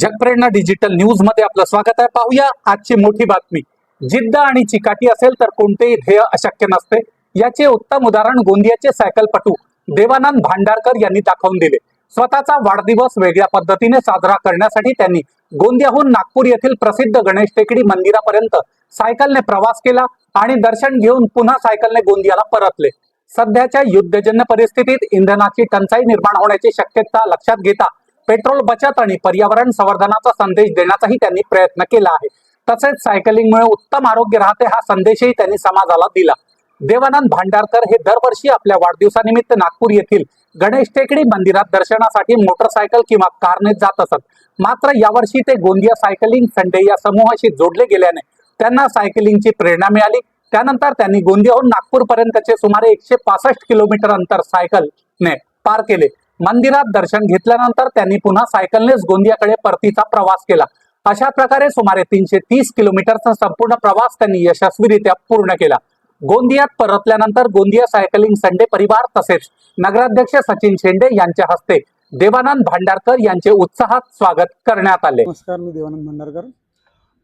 जगप्रेरणा digital news मध्ये आपलं स्वागत आहे। पाहूया आजची मोठी बातमी। जिद्द आणि चिकाटी असेल तर कोणतेही ध्येय अशक्य नसते, याचे उत्तम उदाहरण गोंदियाचे सायकलपटू देवानंद भांडारकर यांनी दाखवून दिले। स्वतःचा वाढदिवस वेगळ्या पद्धतीने साजरा करण्यासाठी त्यांनी गोंदियाहून नागपूर येथील प्रसिद्ध गणेश टेकडी मंदिरापर्यंत सायकलने प्रवास केला आणि दर्शन घेऊन पुन्हा सायकलने गोंदियाला परतले। सध्याच्या युद्धजन्य परिस्थितीत इंधनाची टंचाई निर्माण होण्याची शक्यता लक्षात घेता पेट्रोल बचत आणि पर्यावरण संवर्धनाचा संदेश देण्याचाही त्यांनी प्रयत्न केला आहे। तसेच सायकलिंगमुळे उत्तम आरोग्य राहते हा संदेशही त्यांनी समाजाला दिला। देवानंद भांडारकर हे दरवर्षी आपल्या वाढदिवसानिमित्त नागपूर येथील गणेश टेकडी मंदिरात दर्शनासाठी मोटरसायकल किंवा कारने जात असत। मात्र यावर्षी ते गोंदिया सायकलिंग संडे या समूहाशी जोडले गेल्याने त्यांना सायकलिंगची प्रेरणा मिळाली। त्यानंतर त्यांनी गोंदियाहून नागपूर पर्यंतचे सुमारे 165 किलोमीटर अंतर सायकलने पार केले। मंदिरात दर्शन घेतल्यानंतर त्यांनी पुन्हा सायकलनेच गोंदियाकडे परतीचा प्रवास केला। अशा प्रकारे सुमारे 330 किलोमीटरचा संपूर्ण प्रवास त्यांनी यशस्वीरित्या पूर्ण केला। गोंदियात परतल्यानंतर गोंदिया सायकलिंग संडे परिवार तसेच नगराध्यक्ष सचिन शेंडे यांच्या हस्ते देवानंद भांडारकर यांचे उत्साहात स्वागत करण्यात आले। नमस्कार, मी देवानंद भांडारकर।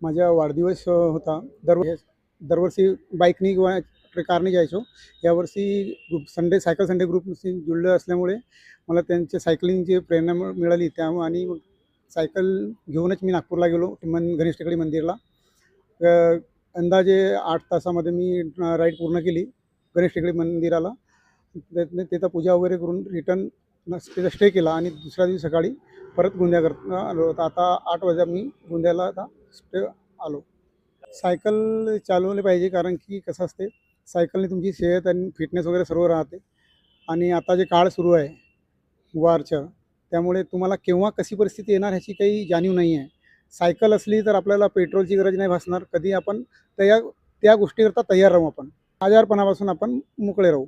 माझा वाढदिवस होता। दरवर्षी बाईकनी किंवा कारने जायचो। यावर्षी सायकल संडे ग्रुपशी जुळलं असल्यामुळे मला त्यांचे सायकलिंगची प्रेरणा मिळाली। त्यामुळे आणि मग सायकल घेऊनच मी नागपूरला गेलो गणेश टेकडी मंदिरला। अंदाजे 8 तासामध्ये मी राईड पूर्ण केली गणेश टेकडी मंदिराला। तिथं पूजा वगैरे करून रिटर्न तिथं स्टे केला आणि दुसऱ्या दिवशी सकाळी परत गोंदियाकरता आलो होता। आता 8 वाजता मी गोंदियाला आता स्टे आलो। सायकल चालवले पाहिजे, कारण की कसं असते, सायकलने तुमची सेहत आणि फिटनेस वगैरे सर्व राहते। आणि आता जे काळ सुरू आहे वारच्या, त्यामुळे तुम्हाला केव्हा कशी परिस्थिती येणार ह्याची काही जाणीव नाही आहे। सायकल असली तर आपल्याला पेट्रोलची गरज नाही भासणार। कधी आपण त्या गोष्टीकरता तयार राहू, आपण आजारपणापासून आपण मोकळे राहू।